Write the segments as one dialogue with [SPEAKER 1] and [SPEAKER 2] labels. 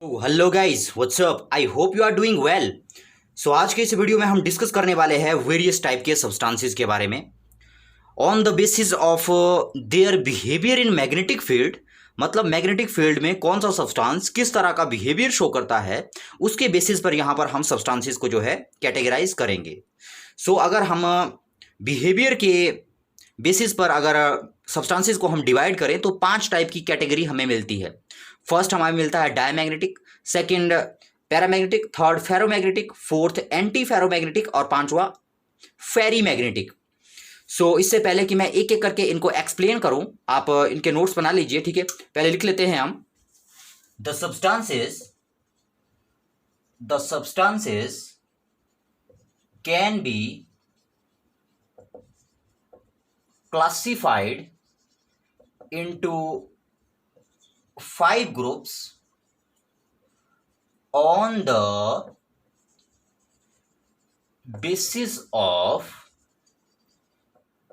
[SPEAKER 1] Hello guys, what's up. I hope you are doing well. So आज के इस video में हम डिस्कस करने वाले हैं वेरियस टाइप के सब्सटेंसेस के बारे में on the basis of their behaviour in magnetic field. मतलब मैग्नेटिक फील्ड में कौन सा सब्सटेंस किस तरह का बिहेवियर शो करता है, उसके बेसिस पर यहाँ पर हम सब्सटेंसेस को जो है कैटेगराइज करेंगे। सो अगर हम बिहेवियर के बेसिस पर अगर सब्सटेंसेस को हम डिवाइड करें तो 5 टाइप की कैटेगरी हमें मिलती है। फर्स्ट हमें मिलता है diamagnetic, second paramagnetic, third ferromagnetic, fourth anti ferromagnetic और पांचवा फेरीमैग्नेटिक। सो इससे पहले कि मैं एक एक करके इनको एक्सप्लेन करूं, आप इनके नोट्स बना लीजिए। ठीक है, पहले लिख लेते हैं हम the substances can be classified into 5 groups on the basis of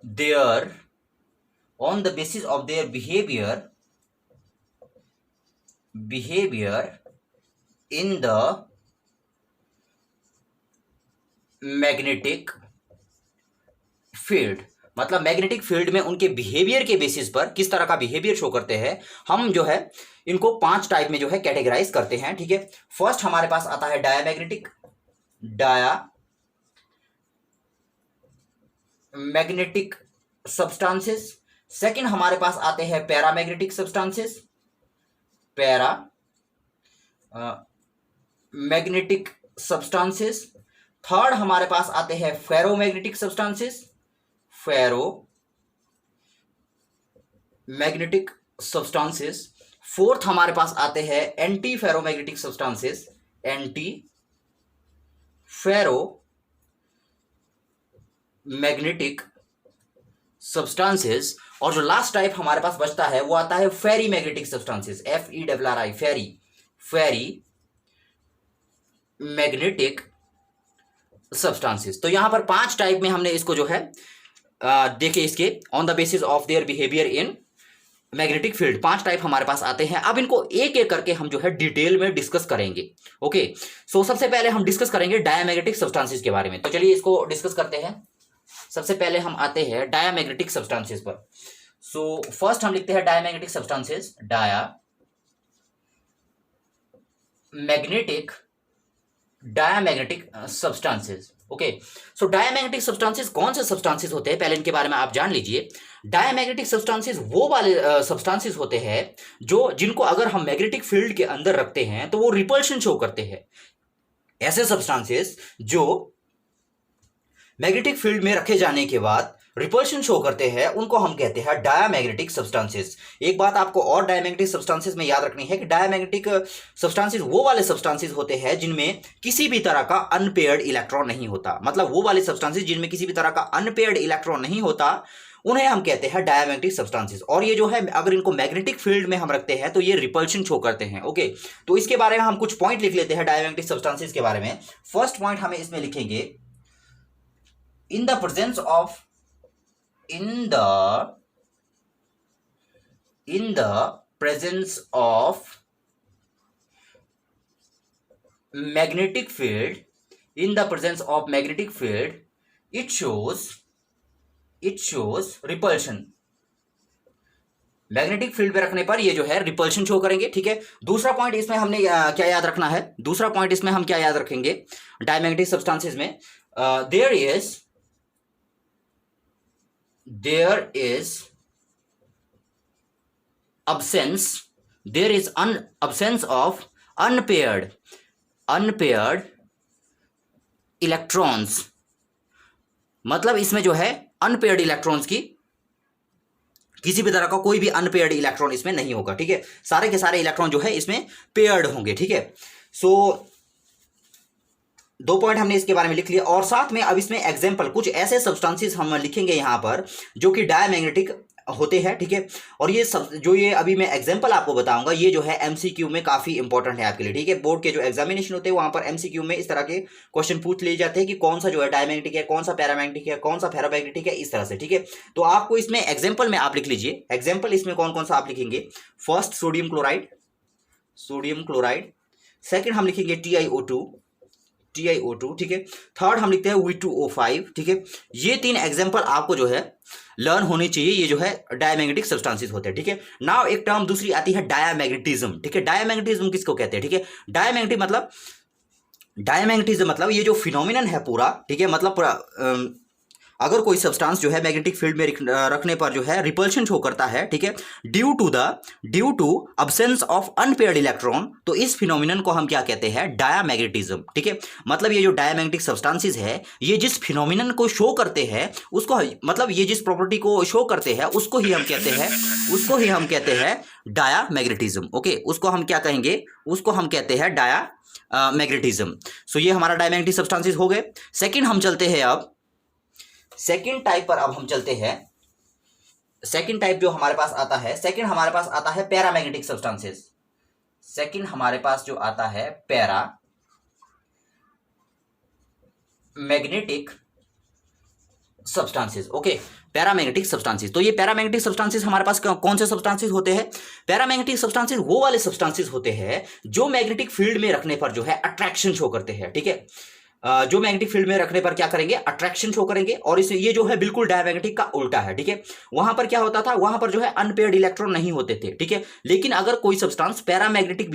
[SPEAKER 1] their behavior in the magnetic field। मतलब मैग्नेटिक फील्ड में उनके बिहेवियर के बेसिस पर किस तरह का बिहेवियर शो करते हैं, हम जो है इनको 5 टाइप में जो है कैटेगराइज करते हैं। ठीक है, फर्स्ट हमारे पास आता है डायामैग्नेटिक सब्सटेंसेस। सेकंड हमारे पास आते हैं paramagnetic substances, magnetic substances. Third हमारे पास आते हैं ferromagnetic substances, ferromagnetic substances. Fourth हमारे पास आते हैं anti ferromagnetic substances, anti ferromagnetic substances. और जो लास्ट टाइप हमारे पास बचता है वो आता है फेरी मैग्नेटिक सब्सटेंसेस, FERI, फेरी मैग्नेटिक सब्सटेंसेस। तो यहां पर 5 टाइप में हमने इसको जो है देखिए, इसके on the basis of their behaviour in magnetic field 5 type हमारे पास आते हैं। अब इनको एक एक करके हम जो है डिटेल में डिस्कस करेंगे। ओके, सो सबसे पहले हम डिस्कस करेंगे डायमैग्नेटिक सब्सटेंसेस के बारे में। तो चलिए इसको डिस्कस करते हैं। सबसे पहले हम आते हैं डायमैग्नेटिक सब्सटेंसेस पर। सो फर्स्ट हम लिखते हैं diamagnetic substances, diamagnetic substances. Okay, so diamagnetic substances कौन से सब्सटेंसेस होते हैं, पहले इनके बारे में आप जान लीजिए। डायमैग्नेटिक सब्सटेंसेस वो वाले सब्सटेंसेस होते हैं जो जिनको अगर हम मैग्नेटिक फील्ड के अंदर रखते हैं तो वो रिपल्शन शो करते हैं। ऐसे सब्सटेंसेस जो मैग्नेटिक फील्ड में रखे जाने के बाद रिपल्शन शो करते हैं उनको हम कहते हैं डायमैग्नेटिक सब्सटेंसेस। एक बात आपको और डायमैग्नेटिक सब्सटेंसेस में याद रखनी है कि डायमैग्नेटिक सब्सटेंसेस वो वाले सब्सटेंसेस होते हैं जिनमें किसी भी तरह का अनपेयर्ड इलेक्ट्रॉन नहीं होता। मतलब वो वाले सब्सटेंसेस जिनमें किसी भी तरह का अनपेयर्ड इलेक्ट्रॉन नहीं होता उन्हें हम कहते हैं डायमैग्नेटिक सब्सटेंसेस। और ये जो है अगर इनको मैग्नेटिक फील्ड में हम रखते हैं तो ये रिपल्शन शो करते हैं। ओके, तो इसके बारे में हम कुछ पॉइंट लिख लेते हैं डायमैग्नेटिक सब्सटेंसेस के बारे में। फर्स्ट पॉइंट हमें इसमें लिखेंगे, in the presence of magnetic field, it shows repulsion। Magnetic field में रखने पर ये जो है रिपल्शन शो करेंगे। ठीक है, दूसरा पॉइंट इसमें हमने क्या याद रखना है, दूसरा पॉइंट इसमें हम क्या याद रखेंगे डायमैग्नेटिक सब्सटेंसेस में, there is absence of unpaired electrons। मतलब इसमें जो है अनपेयर्ड इलेक्ट्रॉन्स की किसी भी तरह का कोई भी अनपेयर्ड इलेक्ट्रॉन इसमें नहीं होगा। ठीक है, सारे के सारे इलेक्ट्रॉन जो है इसमें पेयर्ड होंगे। ठीक है, सो 2 पॉइंट हमने इसके बारे में लिख लिया। और साथ में अब इसमें एग्जाम्पल कुछ ऐसे सब्सटेंसेस हम लिखेंगे यहाँ पर जो कि डायमैग्नेटिक होते हैं। ठीक है, और ये सब जो ये अभी मैं एग्जांपल आपको बताऊंगा ये जो है एमसीक्यू में काफी इंपॉर्टेंट है आपके लिए। ठीक है, बोर्ड के जो एग्जामिनेशन होते हैं वहां पर एमसीक्यू में इस तरह के क्वेश्चन पूछ लिए जाते हैं कि कौन सा जो है डायमैग्नेटिक है, कौन सा पैरामैग्नेटिक है, कौन सा फेरोमैग्नेटिक है, इस तरह से। ठीक है, तो आपको इसमें एग्जाम्पल में आप लिख लीजिए। एग्जाम्पल इसमें कौन कौन सा आप लिखेंगे, फर्स्ट सोडियम क्लोराइड, सेकंड हम लिखेंगे TiO2, ठीक है। थर्ड हम लिखते हैं V2O5, ठीक है। ये 3 एग्जाम्पल आपको जो है लर्न होनी चाहिए, ये जो है डायमैग्नेटिक सब्सटेंसेस होते हैं, ठीक है। नाउ एक टर्म दूसरी आती है डायामैग्नेटिज्म, ठीक है। डायामैग्नेटिज्म किसको कहते हैं, ठीक है। डायमैग्नेटिज्म मतलब ये जो फिनोमिनन है पूरा, ठीक है, मतलब पूरा अगर कोई सब्सटेंस जो है मैग्नेटिक फील्ड में रखने पर जो है रिपल्शन शो करता है, ठीक है, due to absence of unpaired electron, तो इस फिनोमिनन को हम क्या कहते हैं, डायामैग्नेटिज्म, ठीक है। मतलब ये जो डायमैग्नेटिक सब्सटेंसेस है, ये जिस फिनोमिनन को शो करते हैं उसको, मतलब ये जिस प्रॉपर्टी को शो करते हैं उसको ही हम कहते हैं डायामैग्नेटिज्म। ओके, उसको हम क्या कहेंगे, उसको हम कहते हैं डायामैग्नेटिज्म। सो ये हमारा डायमैग्नेटिक सब्सटेंसेस हो गए। सेकंड हम चलते हैं, अब सेकंड टाइप पर अब हम चलते हैं। सेकंड टाइप जो हमारे पास आता है, सेकंड हमारे पास आता है पैरामैग्नेटिक सब्सटेंसेस। सेकंड हमारे पास जो आता है paramagnetic substances. Okay, paramagnetic substances. तो ये पैरामैग्नेटिक सब्सटेंसेस हमारे पास कौन से सब्सटेंसेस होते हैं? पैरामैग्नेटिक सब्सटेंसेस वो वाले सब्सटेंसेस होते हैं जो मैग्नेटिक फील्ड में रखने पर जो है अट्रैक्शन शो करते हैं, ठीक है। जो मैग्नेटिक फील्ड में रखने पर क्या करेंगे, अट्रैक्शन शो करेंगे। और इसे ये जो है बिल्कुल डायमैग्नेटिक का उल्टा है, ठीक है। वहां पर क्या होता था, वहां पर जो है अनपेयर्ड इलेक्ट्रॉन नहीं होते थे, ठीक है। लेकिन अगर कोई सब्सटेंस पैरामैग्नेटिक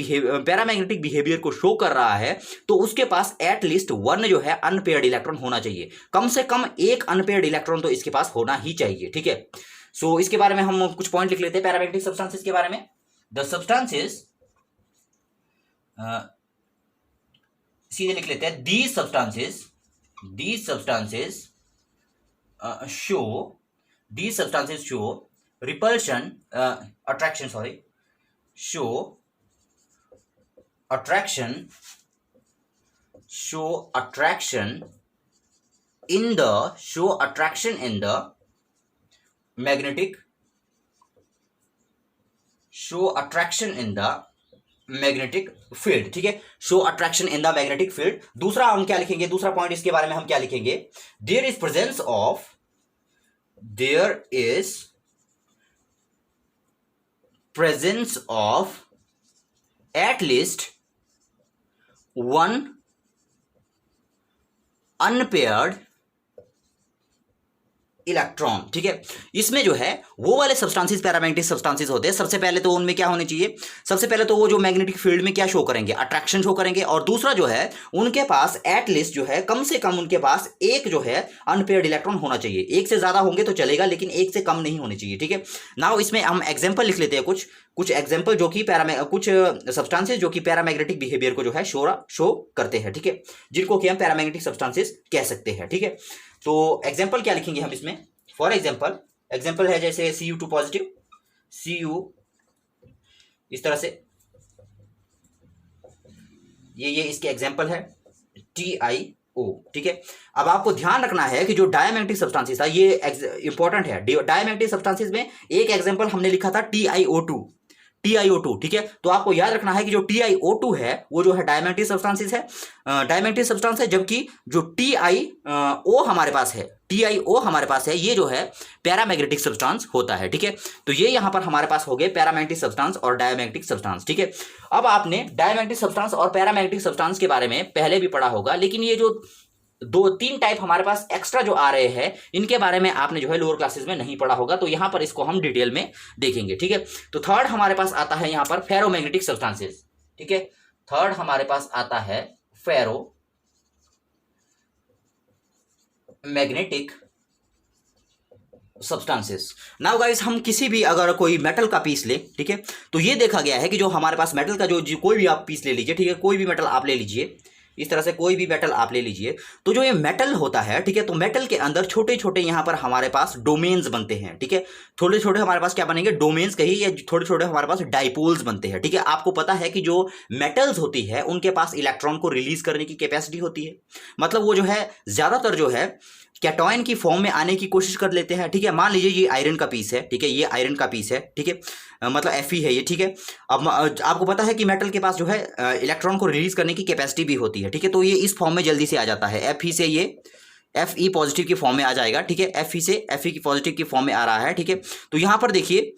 [SPEAKER 1] बिहेवियर को शो कर रहा है तो उसके पास एटलीस्ट 1 जो है अनपेयर्ड इलेक्ट्रॉन होना चाहिए, कम से कम एक अनपेयर्ड इलेक्ट्रॉन तो इसके पास होना ही चाहिए, ठीक है। सो इसके बारे में हम कुछ पॉइंट लिख लेते हैं पैरामैग्नेटिक सब्सटेंसेस के बारे में। द सब्सटेंसेस, सीधे लिख लेते हैं, these substances show repulsion, show attraction in the magnetic field, ठीक है। Show attraction in the magnetic field. दूसरा हम क्या लिखेंगे, दूसरा पॉइंट इसके बारे में हम क्या लिखेंगे, there is presence of at least 1 unpaired electron, ठीक है। इसमें जो है वो वाले सब्सटेंसेस पैरामैग्नेटिक सब्सटेंसेस होते हैं। सबसे पहले तो उनमें क्या होने चाहिए, सबसे पहले तो वो जो मैग्नेटिक फील्ड में क्या शो करेंगे, अट्रैक्शन शो करेंगे। और दूसरा जो है उनके पास एटलीस्ट जो है कम से कम उनके पास एक जो है अनपेयर्ड इलेक्ट्रॉन होना चाहिए। एक से ज्यादा होंगे तो चलेगा लेकिन एक से कम नहीं होने चाहिए, ठीक है। नाउ इसमें हम एग्जाम्पल लिख लेते हैं, कुछ एग्जाम्पल जो कि कुछ सब्सटेंसेस जो कि पैरामैग्नेटिक बिहेवियर को जो है शो करते हैं, ठीक है, जिनको कि हम पैरामैग्नेटिक सब्सटेंसेस कह सकते हैं, ठीक है। तो एग्जाम्पल क्या लिखेंगे हम इसमें, फॉर एग्जाम्पल है जैसे Cu2 पॉजिटिव, Cu इस तरह से, ये इसके एग्जाम्पल है TiO, ठीक है। अब आपको ध्यान रखना है कि जो डायमैग्नेटिक सब्सटेंसेस था, ये इंपॉर्टेंट है। डायमैग्नेटिक सब्सटेंसेस में एक एग्जाम्पल हमने लिखा था TiO2, ठीक है। तो आपको याद रखना है कि जो TiO2 है वो जो है डायमैग्नेटिक सब्सटेंसेस है, जबकि जो TiO हमारे पास है, ये जो है पैरामैग्नेटिक सब्सटेंस होता है, ठीक है। तो ये यहां पर हमारे पास हो गए पैरामैग्नेटिक सब्सटेंस और डायमैग्नेटिक सब्सटेंस, ठीक है। अब आपने डायमैग्नेटिक सब्सटेंस और पैरामैग्नेटिक सब्सटेंस के बारे में पहले भी पढ़ा होगा, लेकिन ये जो 2-3 टाइप हमारे पास एक्स्ट्रा जो आ रहे हैं इनके बारे में आपने जो है लोअर क्लासेस में नहीं पढ़ा होगा, तो यहां पर इसको हम डिटेल में देखेंगे, ठीक है। तो थर्ड हमारे पास आता है यहां पर फेरोमैग्नेटिक सब्सटेंसेस, ठीक है। थर्ड हमारे पास आता है फेरोमैग्नेटिक सब्सटेंसेस। नाउ गाइस, हम किसी भी अगर कोई मेटल का पीस ले, ठीक है, तो ये देखा गया है कि जो हमारे पास मेटल का जो कोई भी आप पीस ले लीजिए, ठीक है, कोई भी मेटल आप ले लीजिए, इस तरह से कोई भी मेटल आप ले लीजिए, तो जो ये मेटल होता है, ठीक है, तो मेटल के अंदर छोटे छोटे यहां पर हमारे पास डोमेन्स बनते हैं, ठीक है। छोटे छोटे हमारे पास क्या बनेंगे, डोमेन्स कही, या छोटे छोटे हमारे पास डाइपोल्स बनते हैं, ठीक है। आपको पता है कि जो मेटल्स होती है उनके पास इलेक्ट्रॉन को रिलीज करने की कैपेसिटी होती है, मतलब वो जो है ज्यादातर जो है कैटॉयन की फॉर्म में आने की कोशिश कर लेते हैं, ठीक है। मान लीजिए ये आयरन का पीस है, ठीक है, ये आयरन का पीस है, ठीक है, मतलब Fe है ये, ठीक है। अब आपको पता है कि मेटल के पास जो है इलेक्ट्रॉन को रिलीज करने की कैपेसिटी भी होती है, ठीक है। तो ये इस फॉर्म में जल्दी से आ जाता है, Fe से ये Fe पॉजिटिव की फॉर्म में आ जाएगा, ठीक है। Fe से Fe की पॉजिटिव की फॉर्म में आ रहा है, ठीक है। तो यहां पर देखिए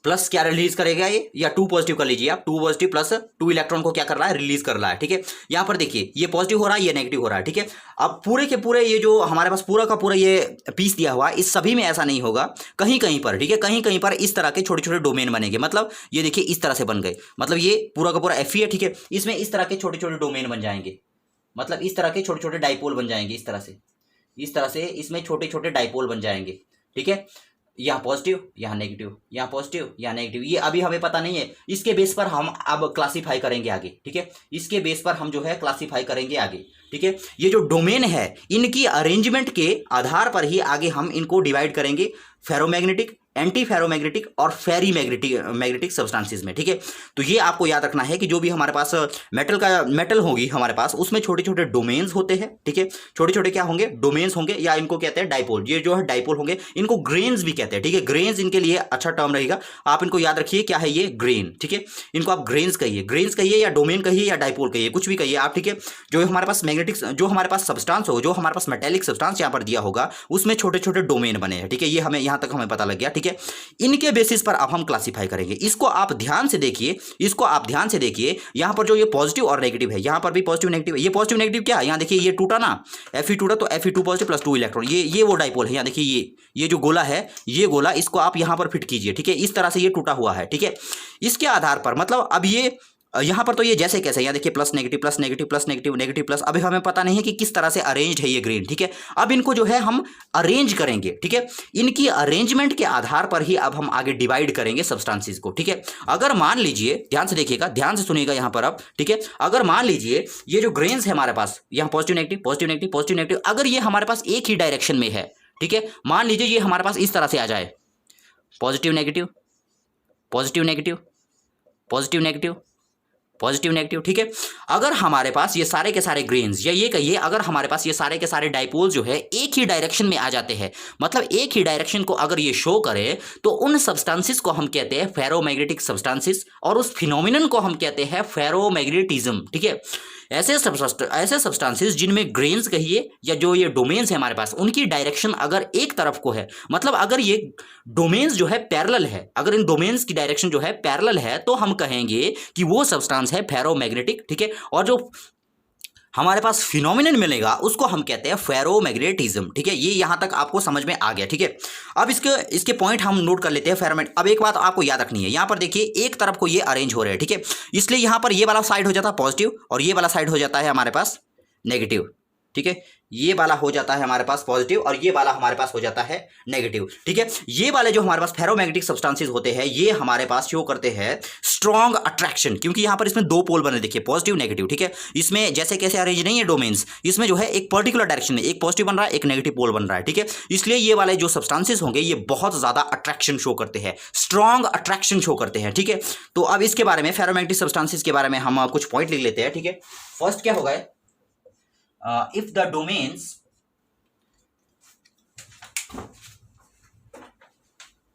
[SPEAKER 1] प्लस क्या रिलीज करेगा ये, या 2 पॉजिटिव कर लीजिए आप, 2 पॉजिटिव प्लस 2 इलेक्ट्रॉन को क्या कर रहा है, रिलीज कर रहा है। ठीक है, यहां पर देखिए ये पॉजिटिव हो रहा है, ये नेगेटिव हो रहा है। ठीक है, अब पूरे के पूरे ये जो हमारे पास पूरा का पूरा ये पीस दिया हुआ है, इस सभी में ऐसा नहीं होगा, कहीं कहीं पर, ठीक है, कहीं कहीं पर इस तरह के छोटे छोटे डोमेन बनेंगे। मतलब ये देखिए इस तरह से बन गए, मतलब ये पूरा का पूरा Fe है। ठीक है, इसमें इस तरह के छोटे छोटे डोमेन बन जाएंगे, मतलब इस तरह के छोटे छोटे डाइपोल बन जाएंगे, इस तरह से इसमें छोटे छोटे डाइपोल बन जाएंगे। ठीक है, यहाँ पॉजिटिव, यहाँ नेगेटिव, यहाँ पॉजिटिव, यहाँ नेगेटिव, ये अभी हमें पता नहीं है, इसके बेस पर हम अब क्लासीफाई करेंगे आगे। ठीक है, इसके बेस पर हम जो है क्लासीफाई करेंगे आगे। ठीक है, ये जो डोमेन है इनकी अरेंजमेंट के आधार पर ही आगे हम इनको डिवाइड करेंगे फेरोमैग्नेटिक, एंटी फेरोमैग्नेटिक और फेरी मैग्नेटिक सब्सटेंसेस में। ठीक है, तो ये आपको याद रखना है कि जो भी हमारे पास मेटल होगी हमारे पास, उसमें छोटे छोटे डोमेन्स होते हैं। ठीक है, छोटे छोटे क्या होंगे, डोमेन्स होंगे, या इनको कहते हैं डाइपोल। ये जो है डाइपोल होंगे, इनको ग्रेन्स भी कहते हैं। ठीक है, ग्रेन्स इनके लिए अच्छा टर्म रहेगा, आप इनको याद रखिए क्या है ये, ग्रेन। ठीक है, इनको आप ग्रेन्स कहिए या डोमेन कहिए या डाइपोल कहिए, कुछ भी कहिए आप। ठीक है, जो हमारे पास मैग्नेटिक, जो हमारे पास सब्सटेंस हो, जो हमारे पास मेटेलिक सब्सटेंस यहाँ पर दिया होगा, उसमें छोटे छोटे डोमेन बने हैं। ठीक है, ये हमें यहाँ तक हमें पता लग गया। ठीक है, इनके बेसिस पर अब हम क्लासिफाई करेंगे। इसको आप ध्यान से देखिए, यहां पर जो ये पॉजिटिव और नेगेटिव है, यहां पर भी पॉजिटिव नेगेटिव है। ये पॉजिटिव नेगेटिव क्या है, यहां देखिए ये टूटा ना, Fe टूटा, तो Fe2 पॉजिटिव प्लस 2 इलेक्ट्रॉन, ये वो डाइपोल है। यहां देखिए ये जो गोला है, ये गोला, इसको आप यहां पर फिट कीजिए। ठीक है, इस तरह से ये टूटा हुआ है। ठीक है, इसके आधार पर मतलब अब ये यहाँ पर तो ये जैसे कैसे, यहाँ देखिए plus negative plus negative plus negative negative plus, अभी हमें पता नहीं है कि किस तरह से अरेंज है ये ग्रेन। ठीक है, अब इनको जो है हम अरेंज करेंगे। ठीक है, इनकी अरेंजमेंट के आधार पर ही अब हम आगे डिवाइड करेंगे सब्सटेंसेस को। ठीक है, अगर मान लीजिए, ध्यान से देखिएगा, ध्यान से सुनिएगा यहाँ पर अब। ठीक है, अगर मान लीजिए ये जो ग्रेन्स है हमारे पास, यहाँ positive negative positive negative positive negative, अगर ये हमारे पास एक ही डायरेक्शन में है, ठीक है, मान लीजिए ये हमारे पास इस तरह से आ जाए, positive negative positive negative positive negative positive negative. ठीक है, अगर हमारे पास ये सारे के सारे ग्रेन्स, या ये कहिए अगर हमारे पास ये सारे के सारे डाइपोल जो है एक ही डायरेक्शन में आ जाते हैं, मतलब एक ही डायरेक्शन को अगर ये शो करे, तो उन सब्सटेंसेस को हम कहते हैं फेरोमैग्नेटिक सब्सटेंसेस, और उस फिनोमिनन को हम कहते हैं फेरोमैग्नेटिज्म। ठीक है, ऐसे सब्सटेंसेस जिनमें ग्रेन्स कहिए या जो ये डोमेन्स है हमारे पास, उनकी डायरेक्शन अगर एक तरफ को है, मतलब अगर ये डोमेन्स जो है पैरेलल है, अगर इन डोमेन्स की डायरेक्शन जो है पैरेलल है, तो हम कहेंगे कि वो सब्सटेंस है फेरोमैग्नेटिक। ठीक है, और जो हमारे पास फिनोमिनन मिलेगा उसको हम कहते हैं फेरोमैग्नेटिज्म। ठीक है, ये यहां तक आपको समझ में आ गया। ठीक है, अब इसके पॉइंट हम नोट कर लेते हैं फेरोमैग्नेटिक। अब एक बात आपको याद रखनी है, यहां पर देखिए एक तरफ को ये अरेंज हो रहे हैं। ठीक है, इसलिए यहां पर ये वाला साइड हो जाता है पॉजिटिव, और ये वाला साइड हो जाता है हमारे पास नेगेटिव। ठीक है, ये वाला हो जाता है हमारे पास पॉजिटिव, और ये वाला हमारे पास हो जाता है नेगेटिव। ठीक है, ये वाले जो हमारे पास फेरोमैग्नेटिक सब्सटेंसेस होते हैं, ये हमारे पास शो करते हैं स्ट्रॉन्ग अट्रैक्शन, क्योंकि यहां पर इसमें दो पोल बने, देखिए पॉजिटिव नेगेटिव। ठीक है, इसमें जैसे कैसे अरेंज नहीं है डोमेन्स, इसमें जो है एक पर्टिकुलर डायरेक्शन में एक पॉजिटिव बन रहा है, एक नेगेटिव पोल बन रहा है। ठीक है, इसलिए ये वाले जो सब्सटेंसेस होंगे ये बहुत ज्यादा अट्रैक्शन शो करते हैं, स्ट्रॉन्ग अट्रैक्शन शो करते हैं। ठीक है, तो अब इसके बारे में, फेरोमैग्नेटिक सब्सटेंसेस के बारे में हम कुछ पॉइंट लिख लेते हैं। ठीक है, फर्स्ट क्या होगा, if the domains,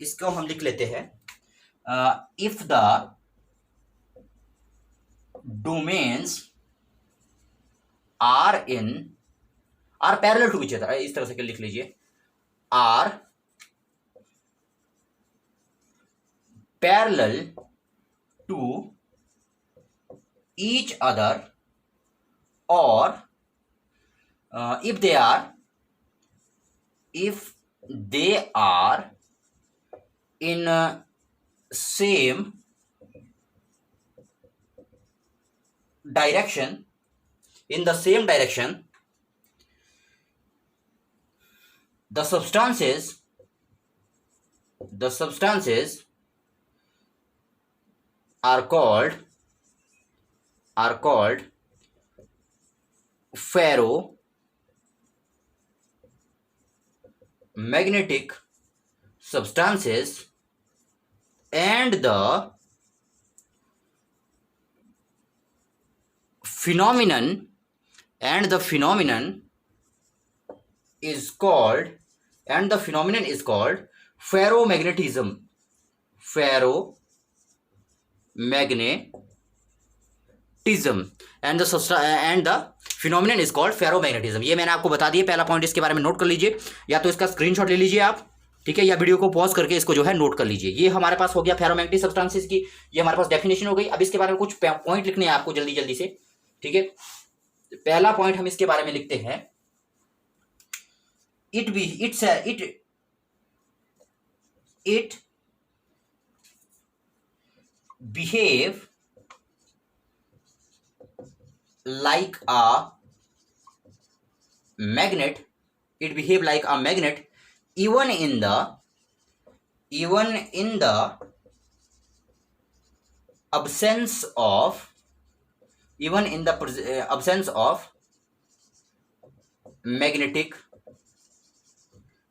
[SPEAKER 1] इसको हम लिख लेते हैं, if the domains are parallel to each other, इस तरह से लिख लीजिए, are parallel to each other, or if they are in same direction, the substances are called ferromagnetic substances, and the phenomenon is called ferromagnetism. and the phenomenon is called ferromagnetism. ये मैंने आपको बता दिया, पहला पॉइंट इसके बारे में note कर लीजिए, या तो इसका स्क्रीनशॉट ले लीजिए आप। ठीक है, या वीडियो को पॉज करके इसको जो है नोट कर लीजिए। ये हमारे पास हो गया फेरोमैग्नेटिक सब्सटेंसेस की, ये हमारे पास डेफिनेशन हो गई। अब इसके बारे में कुछ पॉइंट लिखने हैं आपको जल्दी जल्दी से, ठीक है। पहला पॉइंट हम इसके बारे में लिखते हैं, it behave like a magnet, it behave like a magnet even in the absence of magnetic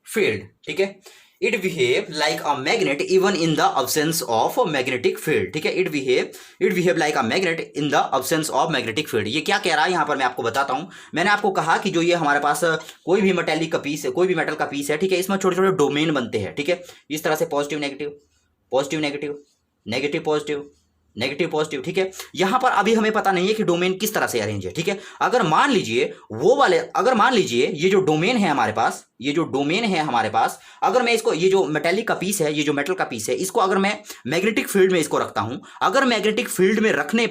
[SPEAKER 1] field, ठीक है। It behave like a magnet even in the absence of magnetic field, ठीक है। It behave like a magnet in the absence of magnetic field. ये क्या कह रहा है यहाँ पर मैं आपको बताता हूँ। मैंने आपको कहा कि जो ये हमारे पास कोई भी मेटेलिक का पीस है, कोई भी मेटल का पीस है, ठीक है, इसमें छोटे छोटे डोमेन बनते हैं, ठीक है। इस तरह से positive negative, positive negative, negative positive, negative positive, ठीक है। यहां पर अभी हमें पता नहीं है कि डोमेन किस तरह से अरेंज है, ठीक है। अगर मान लीजिए ये जो डोमेन है हमारे पास, अगर मैं इसको, ये जो मेटेलिक का पीस है, ये जो मेटल का पीस है, इसको अगर मैं मैग्नेटिक फील्ड में इसको रखता हूं, अगर मैग्नेटिक फील्ड में रखने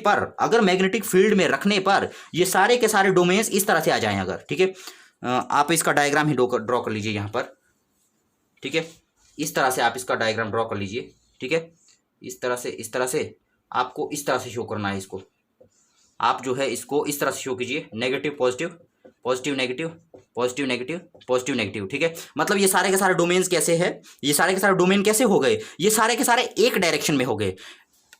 [SPEAKER 1] पर ये सारे के सारे डोमेन्स इस तरह से आ जाएं अगर, ठीक है। आप इसका डायग्राम ही ड्रॉ कर लीजिए यहां पर, ठीक है। इस तरह से आप इसका डायग्राम ड्रॉ कर लीजिए, ठीक है। इस तरह से आपको इस तरह से शो करना है इसको। आप जो है इसको इस तरह से शो कीजिए, negative positive, positive negative, positive negative, positive negative, ठीक है। मतलब ये सारे के सारे डोमेन्स कैसे हैं, ये सारे के सारे डोमेन कैसे हो गए, ये सारे के सारे एक डायरेक्शन में हो गए,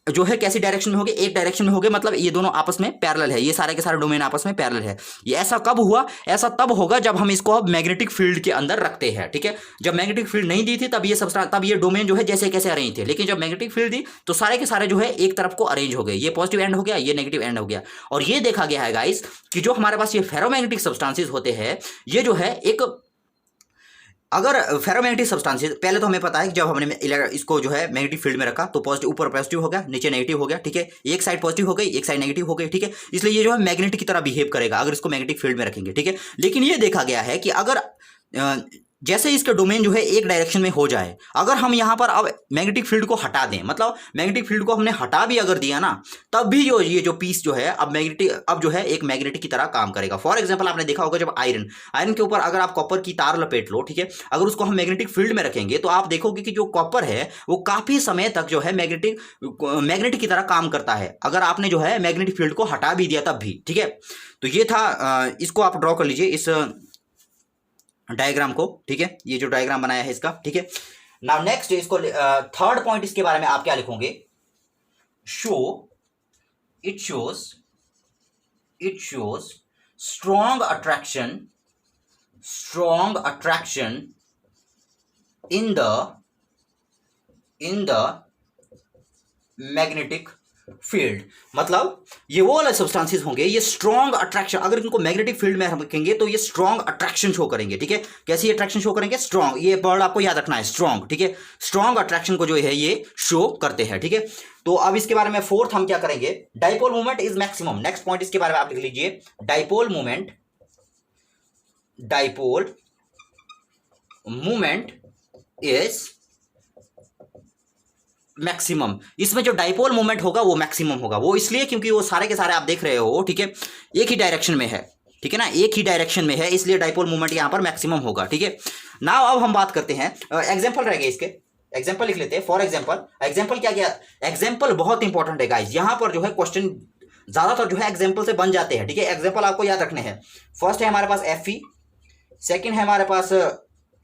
[SPEAKER 1] जो है कैसी डायरेक्शन में हो गए, एक डायरेक्शन में हो गए। मतलब ये दोनों आपस में पैरेलल है, ये सारे के सारे डोमेन आपस में पैरेलल है। ये ऐसा कब हुआ, ऐसा तब होगा जब हम इसको अब मैग्नेटिक फील्ड के अंदर रखते हैं, ठीक है। जब मैग्नेटिक फील्ड नहीं दी थी तब ये डोमेन जो है जैसे कैसे अरेंज थे, लेकिन जब मैग्नेटिक फील्ड दी तो सारे के सारे जो है एक तरफ को अरेंज हो गए। ये पॉजिटिव एंड हो गया, ये नेगेटिव एंड हो गया। और ये देखा गया है गाइस कि जो हमारे पास ये फेरोमैग्नेटिक सब्सटेंसेस होते हैं, ये जो है एक, अगर फेरोमैग्नेटिक सब्सटेंसेस, पहले तो हमें पता है कि जब हमने इसको जो है मैग्नेटिक फील्ड में रखा तो पॉजिटिव, ऊपर पॉजिटिव हो गया, नीचे नेगेटिव हो गया, ठीक है। एक साइड पॉजिटिव हो गई, एक साइड नेगेटिव हो गई, ठीक है। इसलिए ये जो है मैग्नेट की तरह बिहेव करेगा अगर इसको मैग्नेटिक फील्ड में रखेंगे, ठीक है। लेकिन ये देखा गया है कि अगर जैसे इसके डोमेन जो है एक डायरेक्शन में हो जाए, अगर हम यहाँ पर अब मैग्नेटिक फील्ड को हटा दें, मतलब मैग्नेटिक फील्ड को हमने हटा भी अगर दिया ना, तब भी ये जो पीस जो है अब जो है एक मैग्नेटिक की तरह काम करेगा। फॉर एग्जांपल आपने देखा होगा जब आयरन के ऊपर अगर आप कॉपर की तार लपेट लो, ठीक है, अगर उसको हम मैग्नेटिक फील्ड में रखेंगे तो आप देखोगे कि जो कॉपर है वो काफी समय तक जो है मैग्नेटिक की तरह काम करता है, अगर आपने जो है मैग्नेटिक फील्ड को हटा भी दिया तब भी, ठीक है। तो ये था, इसको आप ड्रॉ कर लीजिए इस डायग्राम को, ठीक है। ये जो डायग्राम बनाया है इसका, ठीक है। नाउ नेक्स्ट इसको थर्ड पॉइंट इसके बारे में आप क्या लिखोगे, it shows strong attraction in the magnetic field. मतलब ये वो वाले सब्सटेंसेस होंगे, ये स्ट्रॉन्ग अट्रैक्शन, अगर इनको मैग्नेटिक फील्ड में रखेंगे तो ये स्ट्रॉन्ग अट्रैक्शन शो करेंगे, ठीक है। कैसी अट्रैक्शन शो करेंगे, स्ट्रॉन्ग, ये वर्ड आपको याद रखना है, स्ट्रॉन्ग, ठीक है। स्ट्रॉन्ग अट्रैक्शन को जो है ये शो करते हैं, ठीक है। तो अब इसके बारे में फोर्थ हम क्या करेंगे, dipole moment is maximum. Next point इसके बारे में आप लिख लीजिए, डाइपोल मोमेंट इज मैक्सिमम। इसमें जो डाइपोल मोमेंट होगा वो मैक्सिमम होगा, वो इसलिए क्योंकि वो सारे के सारे आप देख रहे हो, ठीक है, एक ही डायरेक्शन में है, ठीक है ना, एक ही डायरेक्शन में है, इसलिए डाइपोल मोमेंट यहां पर मैक्सिमम होगा, ठीक है। नाउ अब हम बात करते हैं, एग्जांपल रह गए इसके, एग्जांपल लिख लेते हैं। फॉर एग्जांपल क्या, एग्जांपल बहुत इंपॉर्टेंट है गाइस। यहां पर जो है क्वेश्चन ज्यादातर जो है एग्जांपल से बन जाते हैं, ठीक है। एग्जांपल आपको याद रखने हैं। फर्स्ट है हमारे पास Fe, सेकंड है हमारे पास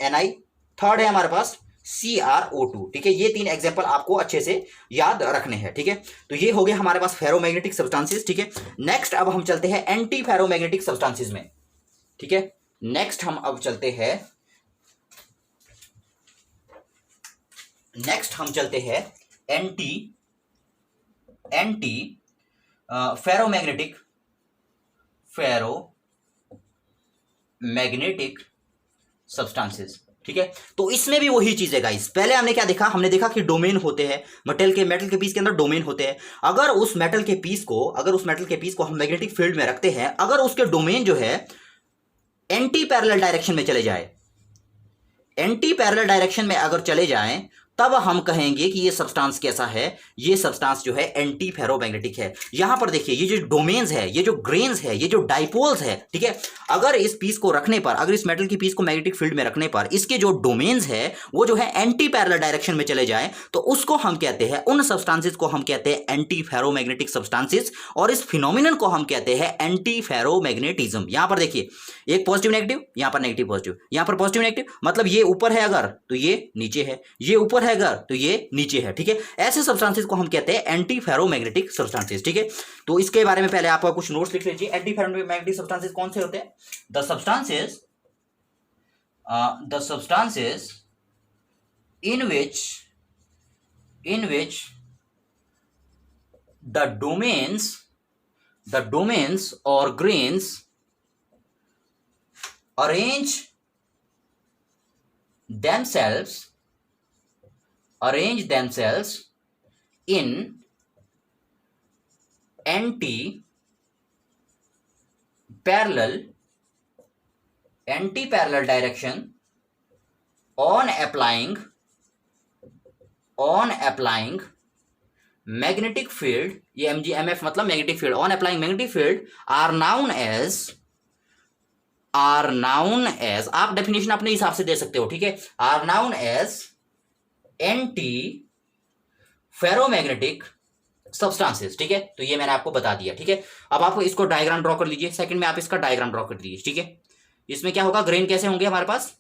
[SPEAKER 1] Ni, थर्ड है हमारे पास CrO2, ठीक है। ये तीन एग्जांपल आपको अच्छे से याद रखने हैं, ठीक है। तो ये हो गया हमारे पास फेरोमैग्नेटिक सब्सटेंसेस, ठीक है। नेक्स्ट अब हम चलते हैं एंटी फेरोमैग्नेटिक सब्सटेंसेस में, ठीक है। नेक्स्ट हम अब चलते हैं एंटी फेरोमैग्नेटिक सब्सटेंसेस, ठीक है। तो इसमें भी वही चीज है गाइस। पहले हमने क्या देखा, हमने देखा कि डोमेन होते हैं, मेटल के पीस के अंदर डोमेन होते हैं। अगर उस मेटल के पीस को हम मैग्नेटिक फील्ड में रखते हैं, अगर उसके डोमेन जो है एंटी पैरेलल डायरेक्शन में चले जाए, एंटी पैरेलल डायरेक्शन में अगर चले जाएं तब हम कहेंगे कि ये सब्सटेंस कैसा है, ये सब्सटेंस जो है एंटी फेरोमैग्नेटिक है। यहां पर देखिए ये जो डोमेन्स है, ये जो ग्रेन्स है, ये जो डाइपोल्स है, ठीक है, अगर इस पीस को रखने पर, अगर इस मेटल की पीस को मैग्नेटिक फील्ड में रखने पर इसके जो डोमेन्स है वो जो है एंटी पैरेलल डायरेक्शन में चले जाए तो उसको हम कहते हैं, उन सब्सटेंसेस को हम कहते हैं एंटी फेरोमैग्नेटिक सब्सटेंसेस, और इस फिनोमिनन को हम कहते हैं एंटी फेरोमैग्नेटिज्म। यहां पर देखिए एक पॉजिटिव नेगेटिव, यहां पर नेगेटिव पॉजिटिव, यहां पर पॉजिटिव नेगेटिव, मतलब ये ऊपर है अगर तो ये नीचे है, ये ऊपर है अगर तो ये नीचे है, ठीक है। ऐसे सब्सटेंसेस को हम कहते हैं एंटी फेरोमैग्नेटिक सब्सटेंसेस, ठीक है। तो इसके बारे में पहले आप कुछ नोट्स लिख लीजिए। एंटी फेरोमैग्नेटिक सब्सटेंसेस कौन से होते हैं? The substances in which the domains or grains arrange themselves in anti-parallel direction on applying magnetic field, ये MGMF मतलब magnetic field, on applying magnetic field are known as आप definition अपने हिसाब से दे सकते हो, ठीक है, are known as anti ferromagnetic substances, ठीक है। तो ये मैंने आपको बता दिया, ठीक है। अब आप इसको डायग्राम ड्रॉ कर लीजिए। सेकंड में आप इसका डायग्राम ड्रॉ कर दीजिए, ठीक है। इसमें क्या होगा, ग्रेन कैसे होंगे हमारे पास,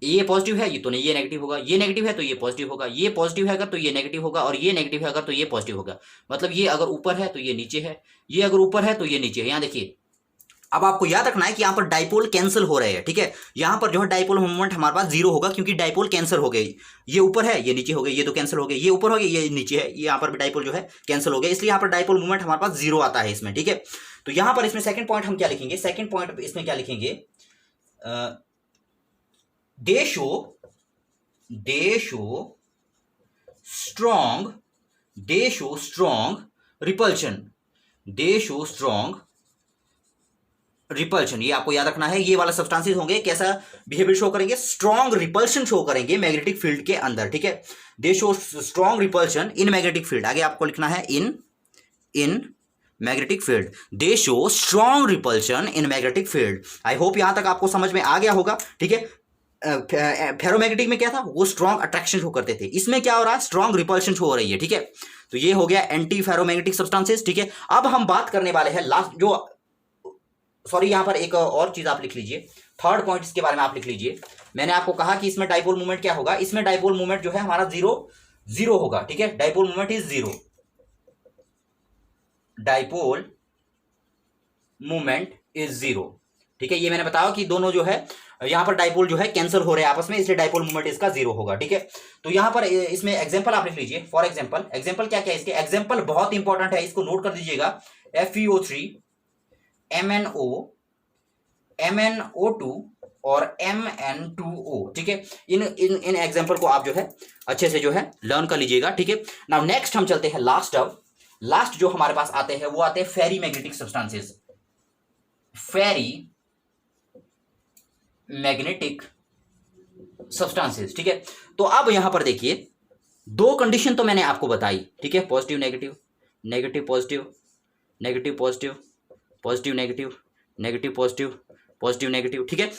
[SPEAKER 1] ये पॉजिटिव है ये तो नहीं, ये नेगेटिव होगा, ये नेगेटिव है तो ये पॉजिटिव होगा, ये पॉजिटिव है अगर तो ये नेगेटिव होगा, और ये नेगेटिव है अगर तो ये पॉजिटिव होगा। मतलब ये अगर ऊपर है तो ये नीचे है, ये अगर ऊपर है तो ये नीचे है। यहाँ देखिए, अब आपको याद रखना है कि यहाँ पर डाइपोल कैंसिल हो रहे हैं, ठीक है। यहाँ पर जो है डाइपोल मोमेंट हमारे पास जीरो होगा क्योंकि डाइपोल कैंसिल हो गए। ये ऊपर है ये नीचे हो गए, ये तो कैंसिल हो गए, ये ऊपर हो गए ये नीचे है, ये यहाँ पर भी डाइपोल जो है कैंसिल हो गया, इसलिए यहाँ पर डाइपोल मोमेंट हमारे पास जीरो आता है इसमें, ठीक है। तो यहाँ पर इसमें सेकंड पॉइंट हम क्या लिखेंगे, सेकंड पॉइंट इसमें क्या लिखेंगे, दे शो स्ट्रॉन्ग रिपल्शन, ये आपको याद रखना है। ये वाला सब्सटेंसेस होंगे कैसा बिहेवियर शो करेंगे, स्ट्रॉन्ग रिपल्शन शो करेंगे मैग्नेटिक फील्ड के अंदर, ठीक है। दे show strong repulsion in magnetic field, आगे आपको लिखना है in magnetic field, they show strong repulsion in magnetic field. I hope यहां तक आपको समझ में आ गया होगा, ठीक है। फेरोमैग्नेटिक में क्या था, वो स्ट्रॉन्ग अट्रैक्शन शो करते थे, इसमें क्या हो रहा है, स्ट्रॉन्ग रिपल्शन शो हो रही है, ठीक है। तो ये हो गया एंटी फेरोमैग्नेटिक सब्सटेंसेस, ठीक है। अब हम बात करने वाले हैं लास्ट जो, सॉरी यहां पर एक और चीज आप लिख लीजिए, थर्ड पॉइंट इसके बारे में आप लिख लीजिए। मैंने आपको कहा कि इसमें डाइपोल मूवमेंट क्या होगा, इसमें डाइपोल मूवमेंट जो है हमारा जीरो होगा, ठीक है। Dipole movement is zero, dipole movement is zero, ठीक है। ये मैंने बताया कि दोनों जो है यहां पर डाइपोल जो है कैंसिल हो रहे हैं आपस में, इसलिए डाइपोल मूवमेंट इसका जीरो होगा, ठीक है। तो यहां पर इसमें एग्जांपल आप लिख लीजिए। फॉर एग्जांपल क्या क्या इसके एग्जांपल बहुत इंपॉर्टेंट है, इसको नोट कर दीजिएगा। FeO3, MnO, MnO2 और Mn2O, ठीक है। इन एग्जांपल को आप जो है अच्छे से जो है लर्न कर लीजिएगा, ठीक है। नाउ नेक्स्ट हम चलते हैं लास्ट जो हमारे पास आते हैं वो आते हैं फेरी मैग्नेटिक सब्सटेंसेस, फेरी मैग्नेटिक सब्सटेंसेस, ठीक है। तो अब यहां पर देखिए दो कंडीशन तो मैंने आपको बताई, ठीक है, positive negative, negative positive, negative positive, positive negative, negative positive, positive negative, ठीक है।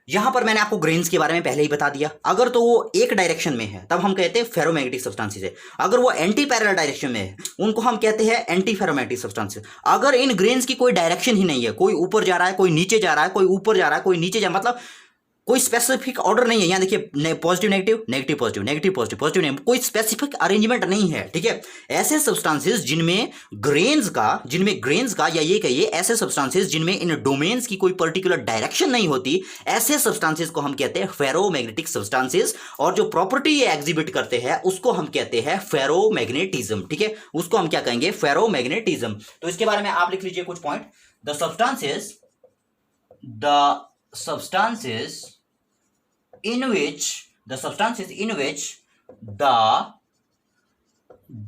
[SPEAKER 1] यहां पर मैंने आपको ग्रेन्स के बारे में पहले ही बता दिया। अगर तो वो एक डायरेक्शन में है तब हम कहते हैं फेरोमैग्नेटिक सब्सटेंसेस है, अगर वो एंटी पैरेलल डायरेक्शन में है उनको हम कहते हैं एंटी फेरोमैग्नेटिक सब्सटेंसेस। अगर इन ग्रेन्स की कोई डायरेक्शन ही नहीं है, कोई ऊपर जा रहा है कोई नीचे जा रहा है, कोई ऊपर जा रहा है कोई नीचे जा, मतलब कोई स्पेसिफिक ऑर्डर नहीं है। यहाँ देखिए positive negative, negative positive, negative positive, positive negative, कोई स्पेसिफिक अरेंजमेंट नहीं है, ठीक है। ऐसे सब्सटेंसेस जिनमें ग्रेन्स का या ये कहिए ऐसे सब्सटेंसेस जिनमें इन डोमेन्स की कोई पर्टिकुलर डायरेक्शन नहीं होती, ऐसे सब्सटेंसेस को हम कहते हैं फेरोमैग्नेटिक सब्सटेंसेस। और जो प्रॉपर्टी ये एग्जिबिट करते हैं उसको हम कहते हैं फेरोमैग्नेटिज्म, ठीक है। उसको हम क्या कहेंगे, फेरोमैग्नेटिज्म। तो इसके बारे में आप लिख लीजिए कुछ point. The substances in which the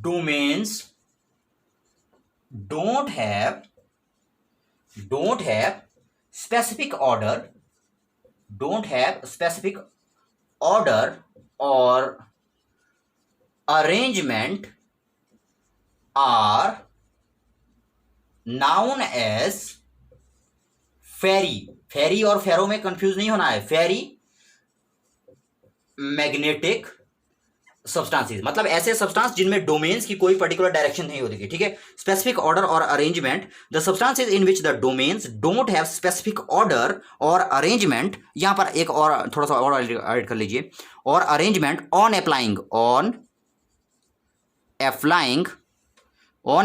[SPEAKER 1] domains don't have specific order don't have specific order or arrangement are known as फेरी। फेरी और फेरो में कंफ्यूज नहीं होना है, फेरी मैग्नेटिक सब्सटेंसेस, मतलब ऐसे सब्सटेंस जिनमें डोमेन्स की कोई पर्टिकुलर डायरेक्शन नहीं होती, ठीक है। स्पेसिफिक ऑर्डर और arrangement, the substances in which the domains don't have specific order और अरेंजमेंट, यहां पर एक और थोड़ा सा और ऐड कर लीजिए, और arrangement on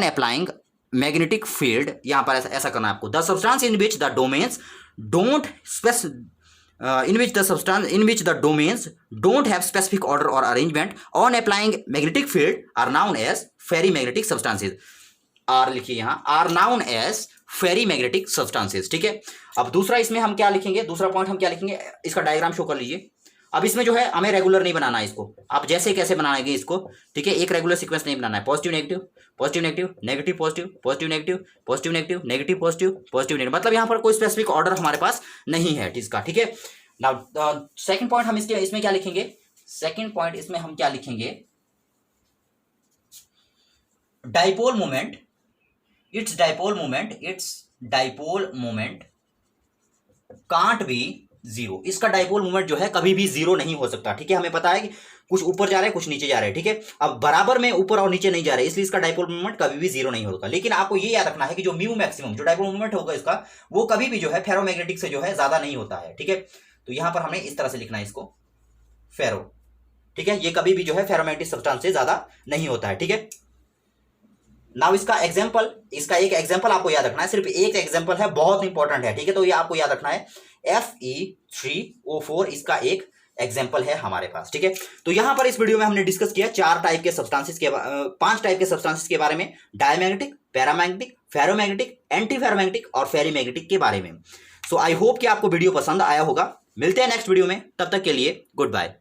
[SPEAKER 1] applying magnetic field, यहां पर ऐसा करना है आपको। The substance in which the domains don't in which the domains don't have specific order or arrangement on applying magnetic field are known as ferrimagnetic substances। R लिखिए यहां, are known as ferrimagnetic substances, ठीक है। अब दूसरा इसमें हम क्या लिखेंगे, दूसरा पॉइंट हम क्या लिखेंगे, इसका डायग्राम शो कर लीजिए। अब इसमें जो है हमें रेगुलर नहीं बनाना है इसको, आप जैसे कैसे बनाएंगे इसको, ठीक है। एक रेगुलर सीक्वेंस नहीं बनाना है, positive negative positive negative negative positive positive negative positive negative negative positive positive negative, मतलब यहाँ पर कोई स्पेसिफिक ऑर्डर हमारे पास नहीं है इसका, ठीक है। नाउ सेकंड पॉइंट हम इसमें क्या लिखेंगे, सेकंड पॉइंट इसमें हम क्या लिखेंगे, dipole moment, it's dipole moment can't be zero. इसका डाइपोल मोमेंट जो है कभी भी जीरो नहीं हो सकता, ठीक है। हमें पता है कि कुछ ऊपर जा रहे हैं कुछ नीचे जा रहे हैं, ठीक है। अब बराबर में ऊपर और नीचे नहीं जा रहे, इसलिए इसका डाइपोल मोमेंट कभी भी जीरो नहीं होगा। लेकिन आपको ये याद रखना है कि जो म्यू मैक्सिमम जो डाइपोल मोमेंट होगा इसका, वो कभी भी जो है फेरोमैग्नेटिक से जो है ज्यादा नहीं होता है, ठीक है। तो यहां पर हमने इस तरह से लिखना है इसको, फेरो, ठीक है। ये कभी भी जो है फेरोमैग्नेटिक सब्सटेंस से ज्यादा नहीं होता है, ठीक है। नाउ इसका एक एग्जाम्पल आपको याद रखना है, सिर्फ एक एग्जाम्पल है, बहुत इंपॉर्टेंट है, ठीक है। तो ये आपको याद रखना है, Fe3O4 इसका एक एग्जाम्पल है हमारे पास, ठीक है। तो यहां पर इस वीडियो में हमने डिस्कस किया 5 टाइप के सब्सटेंसेस के बारे में, diamagnetic, paramagnetic, ferromagnetic, anti ferromagnetic और फेरीमैग्नेटिक के बारे में। सो आई होप कि आपको वीडियो पसंद आया होगा। मिलते हैं नेक्स्ट वीडियो में, तब तक के लिए गुड बाय।